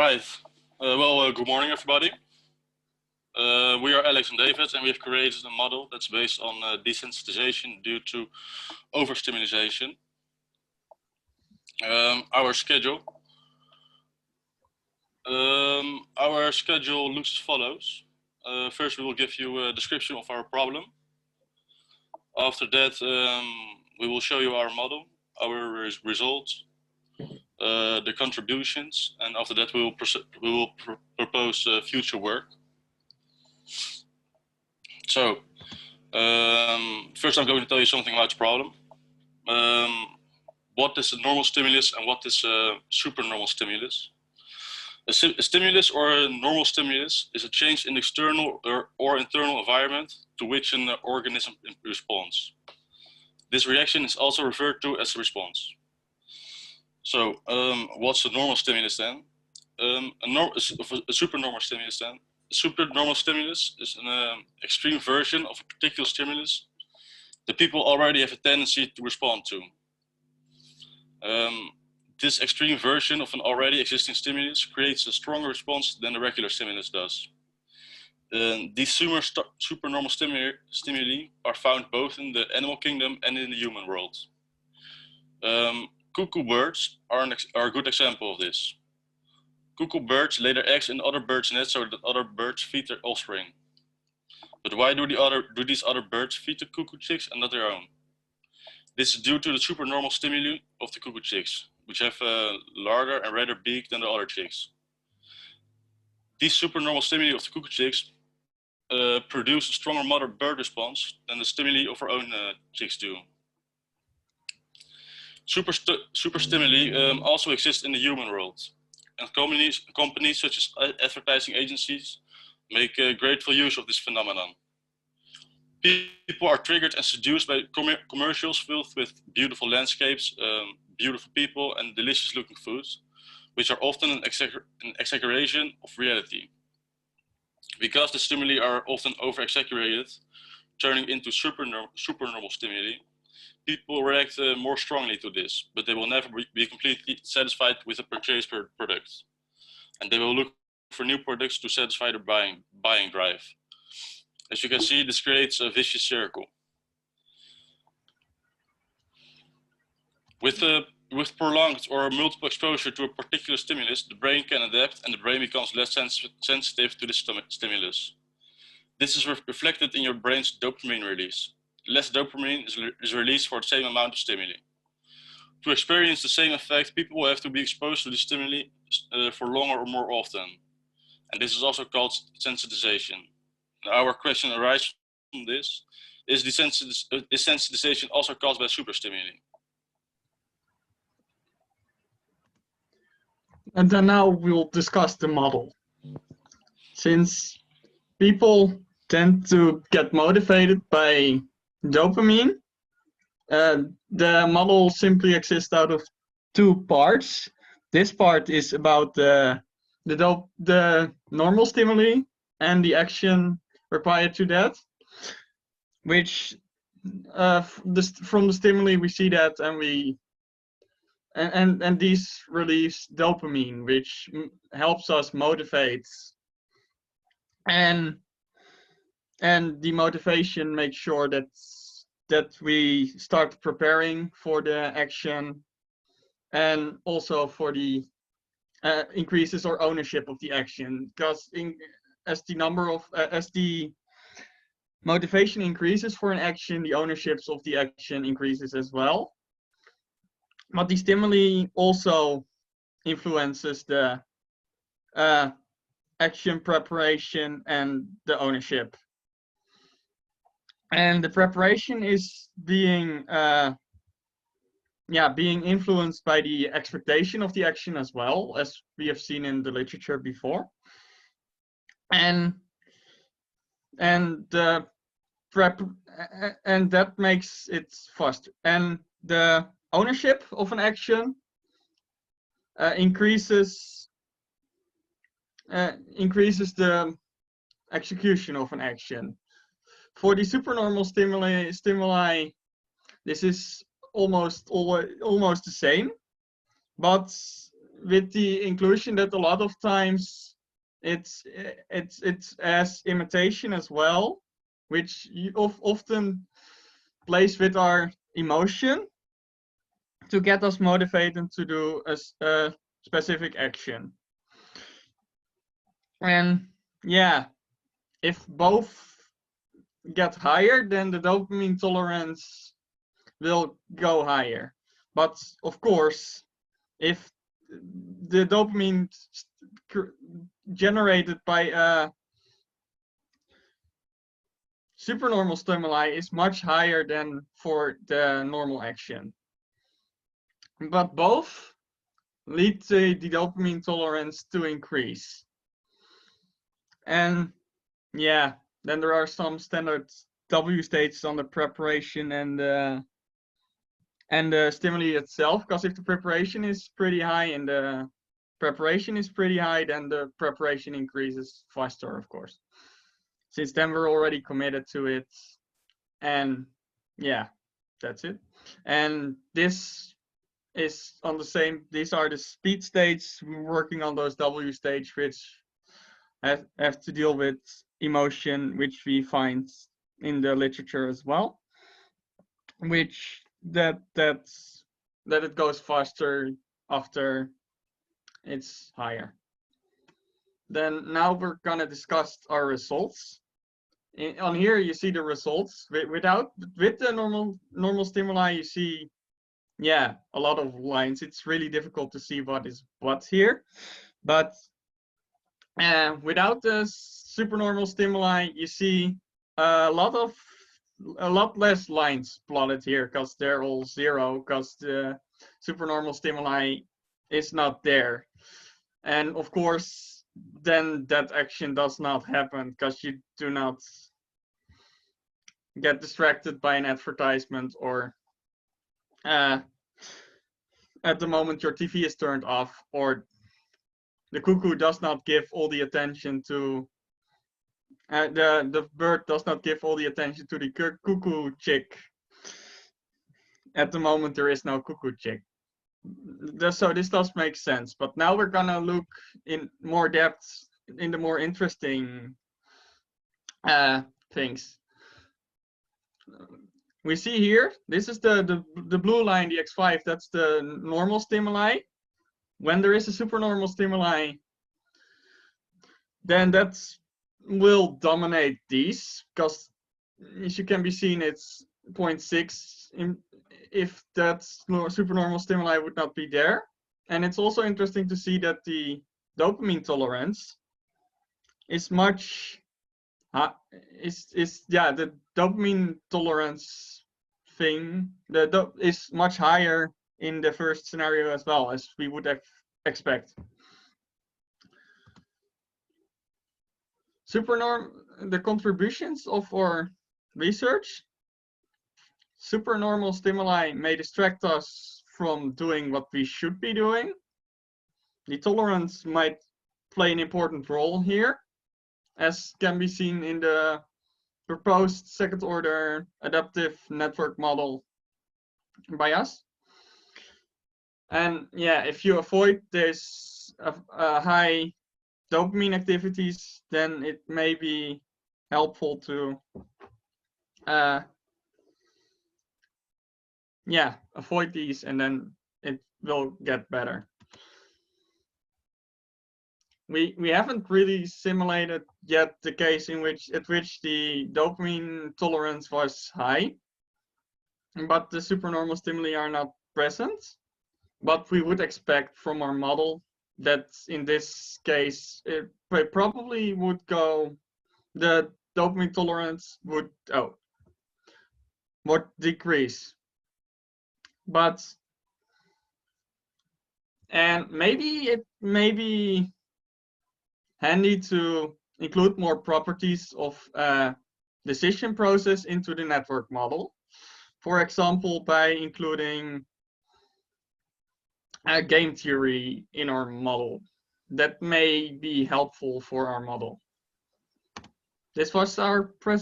right. Good morning, everybody. We are Alex and David, and we have created a model that's based on desensitization due to overstimulation. Our schedule looks as follows. First, we will give you a description of our problem. After that, we will show you our model, our results, the contributions, and after that we will propose future work. So, first I'm going to tell you something about the problem. What is a normal stimulus and what is a supernormal stimulus? A stimulus or a normal stimulus is a change in the external or internal environment to which an organism responds. This reaction is also referred to as a response. So, what's a normal stimulus then? A supernormal stimulus then? A supernormal stimulus is an extreme version of a particular stimulus that people already have a tendency to respond to. This extreme version of an already existing stimulus creates a stronger response than the regular stimulus does. These supernormal stimuli are found both in the animal kingdom and in the human world. Cuckoo birds are a good example of this. Cuckoo birds lay their eggs in other birds' nests so that other birds feed their offspring. But why do these other birds feed the cuckoo chicks and not their own? This is due to the supernormal stimuli of the cuckoo chicks, which have a larger and redder beak than the other chicks. These supernormal stimuli of the cuckoo chicks produce a stronger mother bird response than the stimuli of our own chicks do. Super stimuli also exist in the human world, and companies such as advertising agencies make grateful use of this phenomenon. People are triggered and seduced by commercials filled with beautiful landscapes, beautiful people, and delicious looking foods, which are often an exaggeration of reality. Because the stimuli are often over-exaggerated, turning into supernormal stimuli, people react more strongly to this, but they will never be completely satisfied with a purchased product. And they will look for new products to satisfy their buying drive. As you can see, this creates a vicious circle. With prolonged or multiple exposure to a particular stimulus, the brain can adapt and the brain becomes less sensitive to the stimulus. This is reflected in your brain's dopamine release. Less dopamine is released for the same amount of stimuli. To experience the same effect, people will have to be exposed to the stimuli for longer or more often. And this is also called sensitization. Now, our question arises from this: is desensitization also caused by superstimuli? And then now we'll discuss the model. Since people tend to get motivated by dopamine, the model simply exists out of two parts. This part is about the normal stimuli and the action required to that, which from the stimuli we see that, and these release dopamine, which helps us motivate, and the motivation makes sure that we start preparing for the action, and also for the increases our ownership of the action, because as the motivation increases for an action, the ownerships of the action increases as well. But the stimuli also influences the action preparation and the ownership. And the preparation is being influenced by the expectation of the action as well, as we have seen in the literature before. And that makes it faster. And the ownership of an action increases the execution of an action. For the supernormal stimuli, this is almost the same, but with the inclusion that a lot of times it's as imitation as well, which you often plays with our emotion to get us motivated to do a specific action. And yeah, if both get higher, then the dopamine tolerance will go higher. But of course, if the dopamine generated by supernormal stimuli is much higher than for the normal action. But both lead the dopamine tolerance to increase. And yeah, then there are some standard W states on the preparation and the stimuli itself, because if the preparation is pretty high and the preparation is pretty high, then the preparation increases faster, of course, since then we're already committed to it. And yeah, that's it. And this is on the same, these are the speed states. We're working on those W states, which have to deal with emotion, which we find in the literature as well, which that it goes faster after it's higher. Then now we're gonna discuss our results. On here you see the results. With the normal stimuli, you see, yeah, a lot of lines. It's really difficult to see what is what here, but without the supernormal stimuli, you see a lot less lines plotted here, because they're all 0, because the supernormal stimuli is not there. And of course, then that action does not happen, because you do not get distracted by an advertisement, or at the moment your TV is turned off, or the cuckoo does not give all the attention to the bird does not give all the attention to the cuckoo chick. At the moment there is no cuckoo chick. So this does make sense, but now we're gonna look in more depth in the more interesting things. We see here, this is the blue line, the X5, that's the normal stimuli. When there is a supernormal stimuli, then that will dominate these, because as you can be seen, it's 0.6 if that supernormal stimuli would not be there. And it's also interesting to see that the dopamine tolerance is much the dopamine tolerance thing is much higher in the first scenario as well, as we would expect. The contributions of our research. Supernormal stimuli may distract us from doing what we should be doing. The tolerance might play an important role here, as can be seen in the proposed second-order adaptive network model by us. And yeah, if you avoid this high dopamine activities, then it may be helpful to avoid these, and then it will get better. We haven't really simulated yet the case at which the dopamine tolerance was high, but the supernormal stimuli are not present. But we would expect from our model that in this case it probably would go, the dopamine tolerance would decrease. And maybe it may be handy to include more properties of decision process into the network model. For example, by including game theory in our model. That may be helpful for our model. This was our presentation.